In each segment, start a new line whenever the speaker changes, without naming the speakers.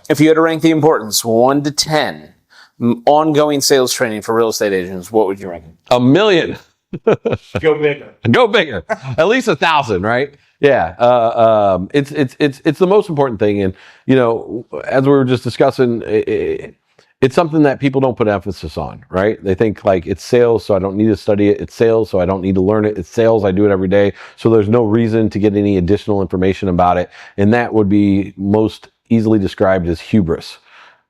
if you had to rank the importance 1 to 10, ongoing sales training for real estate agents, what would you rank?
1,000,000.
Go bigger.
Go bigger. At least 1,000, right? Yeah. It's the most important thing. And, as we were just discussing, it's something that people don't put emphasis on, right? They think like it's sales, so I don't need to study it. It's sales, so I don't need to learn it. It's sales, I do it every day. So there's no reason to get any additional information about it. And that would be most easily described as hubris,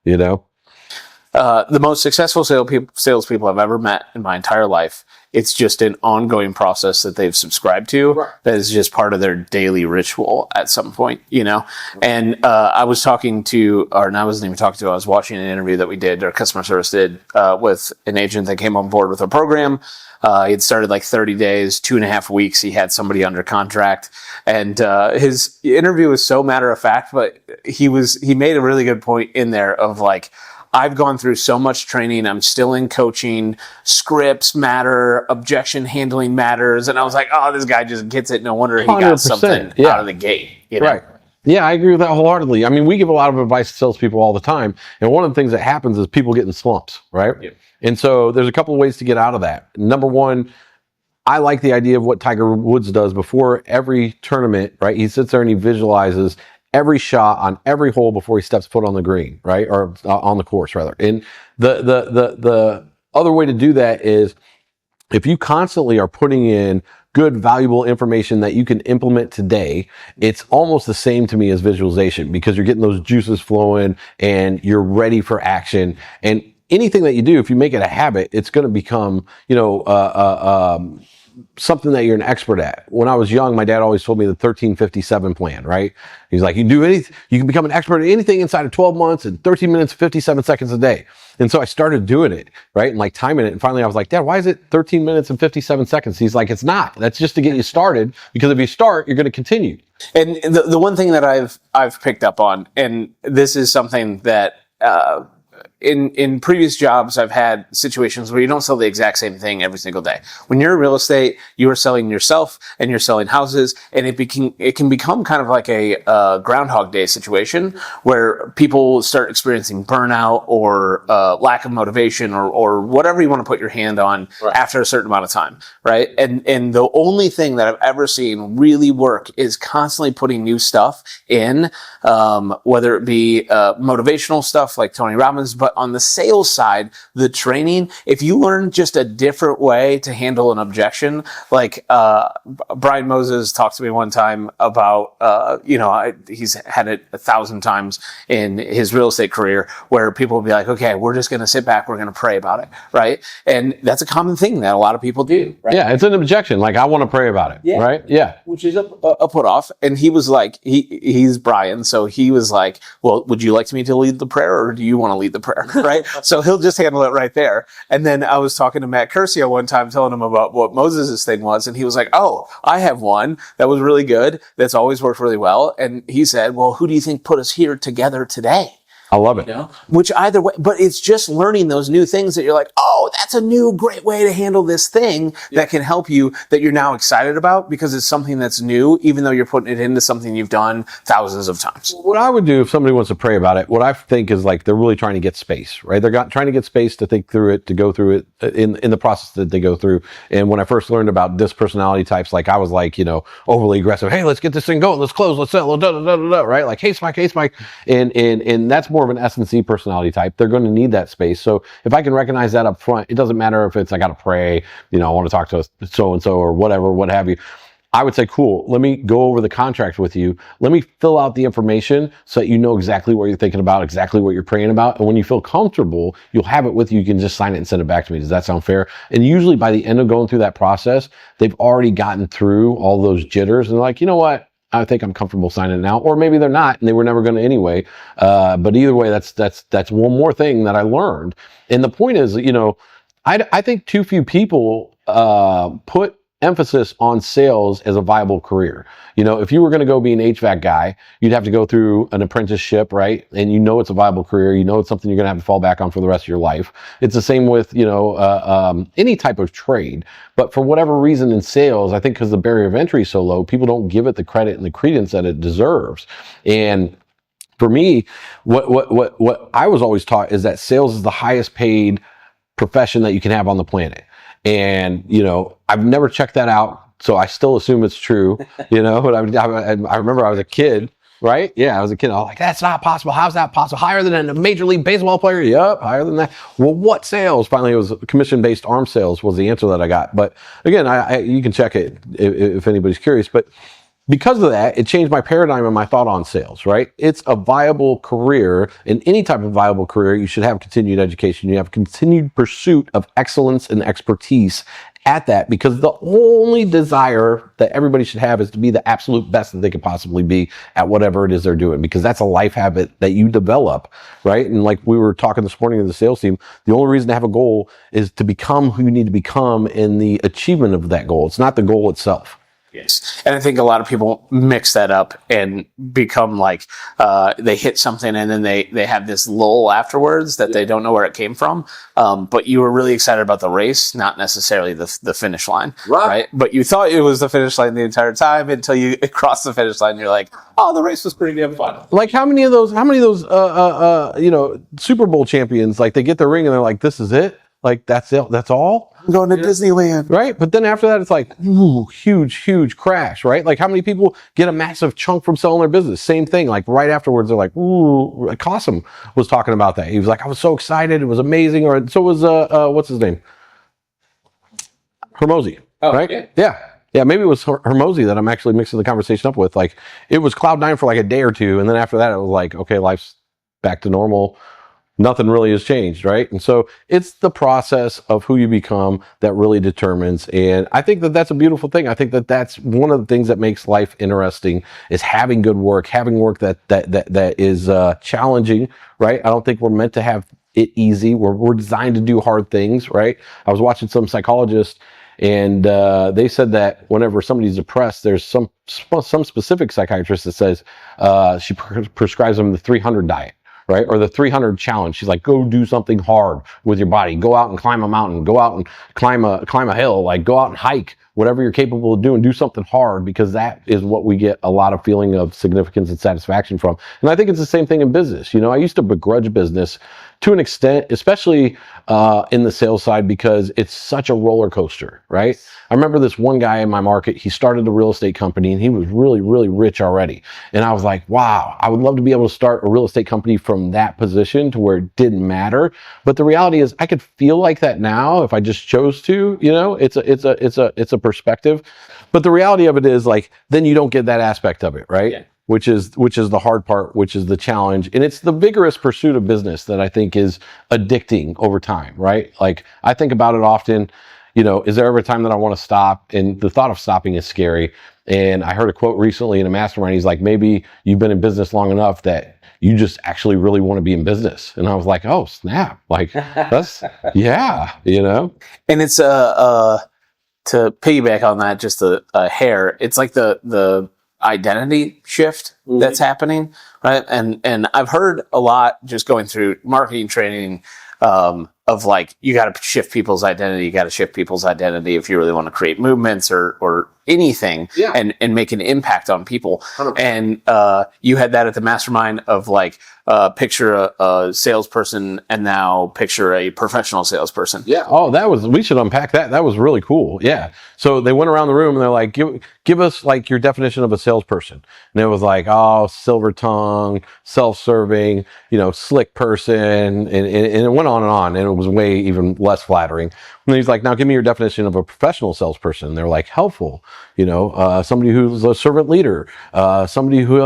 The most successful salespeople I've ever met in my entire life, it's just an ongoing process that they've subscribed to, right, that is just part of their daily ritual at some point, And I was talking to, or no, I wasn't even talking to, I was watching an interview that we did, or customer service did, with an agent that came on board with our program. He'd started like 30 days, 2.5 weeks. He had somebody under contract, and his interview was so matter of fact, but he made a really good point in there of like, I've gone through so much training. I'm still in coaching. Scripts matter. Objection handling matters. And I was like, oh, this guy just gets it. No wonder he got something out of the gate.
Right. Yeah, I agree with that wholeheartedly. I mean, we give a lot of advice to salespeople all the time. And one of the things that happens is people get in slumps, right? Yeah. And so there's a couple of ways to get out of that. Number one, I like the idea of what Tiger Woods does before every tournament, right? He sits there and he visualizes every shot on every hole before he steps foot on the green, right? Or on the course, rather. And the other way to do that is if you constantly are putting in good, valuable information that you can implement today, it's almost the same to me as visualization, because you're getting those juices flowing and you're ready for action. And anything that you do, if you make it a habit, it's going to become, something that you're an expert at. When I was young, my dad always told me the 1357 plan, right? He's like, you can become an expert at anything inside of 12 months and 13 minutes, 57 seconds a day. And so I started doing it, right? And like timing it. And finally I was like, Dad, why is it 13 minutes and 57 seconds? He's like, it's not. That's just to get you started, because if you start, you're going to continue.
And the one thing that I've picked up on, and this is something that, in previous jobs, I've had situations where you don't sell the exact same thing every single day. When you're in real estate, you are selling yourself and you're selling houses, and it can become kind of like a Groundhog Day situation where people start experiencing burnout or lack of motivation or whatever you want to put your hand on, right, after a certain amount of time, right? And the only thing that I've ever seen really work is constantly putting new stuff in, whether it be motivational stuff like Tony Robbins, but on the sales side, the training, if you learn just a different way to handle an objection, like Brian Moses talked to me one time about, he's had it 1,000 times in his real estate career where people will be like, okay, we're just going to sit back, we're going to pray about it, right? And that's a common thing that a lot of people do, right?
Yeah, it's an objection. Like, I want to pray about it, yeah, right? Yeah.
Which is a put off. And he was like, he's Brian, so he was like, well, would you like me to lead the prayer, or do you want to lead the prayer? Right? So he'll just handle it right there. And then I was talking to Matt Curcio one time, telling him about what Moses' thing was. And he was like, oh, I have one that was really good. That's always worked really well. And he said, well, who do you think put us here together today?
I love it.
Which either way, but it's just learning those new things that you're like, oh, that's a new great way to handle this thing that can help you, that you're now excited about because it's something that's new, even though you're putting it into something you've done thousands of times.
What I would do if somebody wants to pray about it, what I think is like they're really trying to get space, right? They're trying to get space to think through it, to go through it in the process that they go through. And when I first learned about this personality types, like I was like, overly aggressive. Hey, let's get this thing going. Let's close. Let's sell. Right? Like, hey, Spike. And that's more of an S&C personality type. They're going to need that space. So if I can recognize that up front, it doesn't matter if it's, I got to pray, I want to talk to so-and-so or whatever, what have you. I would say, cool, let me go over the contract with you. Let me fill out the information so that you know exactly what you're thinking about, exactly what you're praying about. And when you feel comfortable, you'll have it with you. You can just sign it and send it back to me. Does that sound fair? And usually by the end of going through that process, they've already gotten through all those jitters and they're like, you know what? I think I'm comfortable signing it now, or maybe they're not, and they were never going to anyway. But either way, that's one more thing that I learned. And the point is, I think too few people put emphasis on sales as a viable career. If you were going to go be an HVAC guy, you'd have to go through an apprenticeship, right? And it's a viable career. It's something you're going to have to fall back on for the rest of your life. It's the same with, any type of trade. But for whatever reason in sales, I think because the barrier of entry is so low, people don't give it the credit and the credence that it deserves. And For me, what I was always taught is that sales is the highest paid profession that you can have on the planet. And, I've never checked that out. So I still assume it's true, but I remember I was a kid, right? Yeah, I was a kid. I was like, that's not possible. How's that possible? Higher than a Major League Baseball player? Yep, higher than that. Well, what sales? Finally, it was commission-based arm sales was the answer that I got. But again, you can check it if anybody's curious. But because of that, it changed my paradigm and my thought on sales, right? It's a viable career. In any type of viable career, you should have continued education. You have continued pursuit of excellence and expertise at that, because the only desire that everybody should have is to be the absolute best that they could possibly be at whatever it is they're doing, because that's a life habit that you develop, right? And like we were talking this morning in the sales team, the only reason to have a goal is to become who you need to become in the achievement of that goal. It's not the goal itself.
Yes. And I think a lot of people mix that up and become like, they hit something and then they have this lull afterwards that they don't know where it came from. But you were really excited about the race, not necessarily the finish line. Right. But you thought it was the finish line the entire time until you crossed the finish line and you're like, oh, the race was pretty damn fun.
Like how many of those, Super Bowl champions, like they get their ring and they're like, this is it? Like that's it, that's all?
I'm going to Disneyland.
Right? But then after that, it's like, ooh, huge crash, right? Like how many people get a massive chunk from selling their business? Same thing. Like right afterwards, they're like, ooh, Qasim was talking about that. He was like, I was so excited. It was amazing. Or so was, what's his name? Hermosi.
Oh,
right? Yeah, maybe it was Hermosi that I'm actually mixing the conversation up with. Like it was cloud nine for like a day or two. And then after that, it was like, okay, life's back to normal. Nothing really has changed, right? And so it's the process of who you become that really determines. And I think that that's a beautiful thing. I think that that's one of the things that makes life interesting is having good work, having work that is challenging, right? I don't think we're meant to have it easy. We're designed to do hard things, right? I was watching some psychologist and they said that whenever somebody's depressed, there's some specific psychiatrist that says she prescribes them the 300 diet. Right? Or the 300 challenge. She's like, go do something hard with your body. Go out and climb a mountain. Go out and climb a hill. Like go out and hike. Whatever you're capable of doing, do something hard, because that is what we get a lot of feeling of significance and satisfaction from. And I think it's the same thing in business. I used to begrudge business to an extent, especially in the sales side, because it's such a roller coaster, right? I remember this one guy in my market, he started a real estate company and he was really, really rich already. And I was like, wow, I would love to be able to start a real estate company from that position to where it didn't matter. But the reality is I could feel like that now if I just chose to, it's a perspective. But the reality of it is like, then you don't get that aspect of it, right? Yeah. Which is the hard part, which is the challenge. And it's the vigorous pursuit of business that I think is addicting over time, right? Like I think about it often, is there ever a time that I want to stop? And the thought of stopping is scary. And I heard a quote recently in a mastermind. He's like, maybe you've been in business long enough that you just actually really want to be in business. And I was like, oh, snap. Like that's, yeah,
And it's, to piggyback on that, just a hair, it's like the identity shift that's happening, right? And I've heard a lot just going through marketing training, of like, you got to shift people's identity. You got to shift people's identity if you really want to create movements or anything, and make an impact on people. 100%. And you had that at the mastermind of like, picture a salesperson and now picture a professional salesperson.
Yeah. Oh, we should unpack that. That was really cool. Yeah. So they went around the room and they're like, give us like your definition of a salesperson. And it was like, oh, silver tongue, self-serving, slick person. And it went on. And it was way even less flattering. And he's like, now give me your definition of a professional salesperson. They're like, helpful, somebody who's a servant leader, somebody who,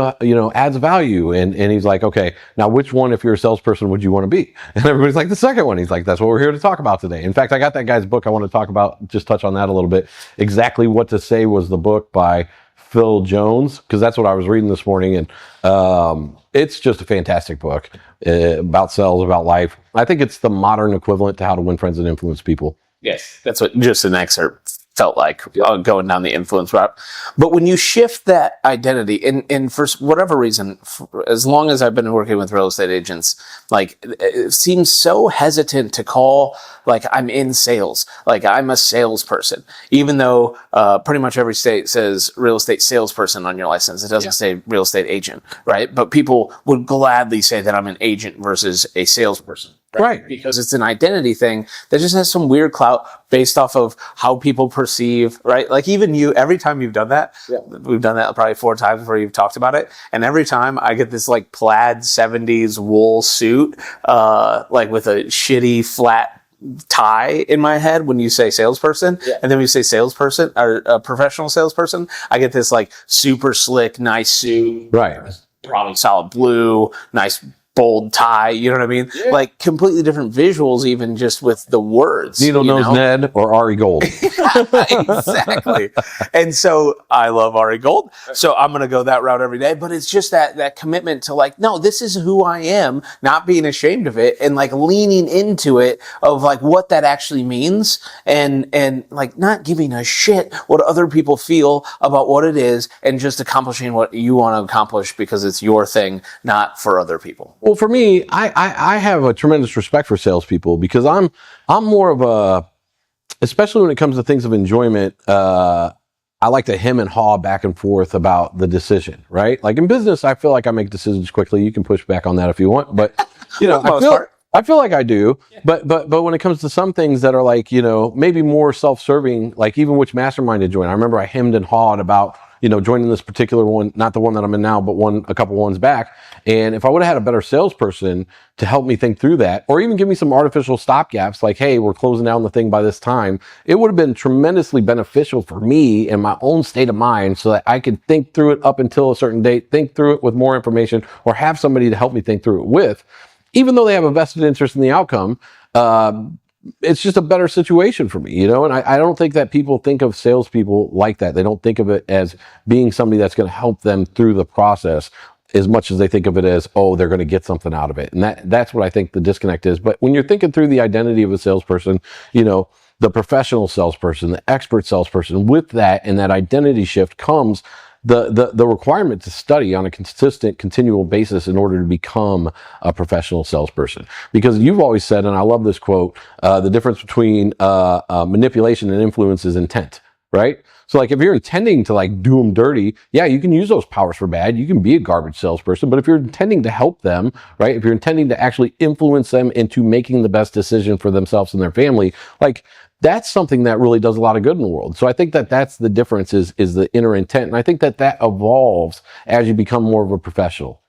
adds value. And he's like, okay, now which one, if you're a salesperson, would you want to be? And everybody's like, the second one. He's like, that's what we're here to talk about today. In fact, I got that guy's book. I want to talk about, just touch on that a little bit. Exactly What to Say was the book by Phil Jones, because that's what I was reading this morning. And it's just a fantastic book about sales, about life. I think it's the modern equivalent to How to Win Friends and Influence People.
Yes, that's what, just an excerpt felt like going down the influence route. But when you shift that identity, and for whatever reason, as long as I've been working with real estate agents, like it seems so hesitant to call like I'm in sales, like I'm a salesperson, even though pretty much every state says real estate salesperson on your license. It doesn't say real estate agent, right? But people would gladly say that I'm an agent versus a salesperson.
Right.
Because it's an identity thing that just has some weird clout based off of how people perceive, right? Like even you, every time you've done that, we've done that probably 4 times where you've talked about it. And every time I get this like plaid 70s wool suit, like with a shitty flat tie in my head when you say salesperson. And then when you say salesperson or a professional salesperson, I get this like super slick, nice suit.
Right.
Probably solid blue, nice bold tie, you know what I mean? Like completely different visuals, even just with the words.
Needle-nosed Ned or Ari Gold.
Exactly. And so I love Ari Gold. So I'm going to go that route every day. But it's just that commitment to like, no, this is who I am, not being ashamed of it and like leaning into it of like what that actually means and like not giving a shit what other people feel about what it is and just accomplishing what you want to accomplish because it's your thing, not for other people.
Well, for me, I have a tremendous respect for salespeople because I'm more of a, especially when it comes to things of enjoyment, I like to hem and haw back and forth about the decision, right? Like in business, I feel like I make decisions quickly. You can push back on that if you want, but I feel like I do. But when it comes to some things that are like, maybe more self-serving, like even which mastermind to join. I remember I hemmed and hawed about, joining this particular one, not the one that I'm in now, but a couple ones back. And if I would have had a better salesperson to help me think through that, or even give me some artificial stopgaps, like, hey, we're closing down the thing by this time, it would have been tremendously beneficial for me and my own state of mind so that I could think through it up until a certain date, think through it with more information, or have somebody to help me think through it with. Even though they have a vested interest in the outcome, it's just a better situation for me, and I don't think that people think of salespeople like that. They don't think of it as being somebody that's going to help them through the process as much as they think of it as, oh, they're going to get something out of it. And that's what I think the disconnect is. But when you're thinking through the identity of a salesperson, the professional salesperson, the expert salesperson, with that and that identity shift comes the requirement to study on a consistent, continual basis in order to become a professional salesperson. Because you've always said, and I love this quote, the difference between manipulation and influence is intent, right? So like if you're intending to like do them dirty, yeah, you can use those powers for bad. You can be a garbage salesperson, but if you're intending to help them, right? If you're intending to actually influence them into making the best decision for themselves and their family, like that's something that really does a lot of good in the world. So I think that that's the difference is the inner intent. And I think that evolves as you become more of a professional.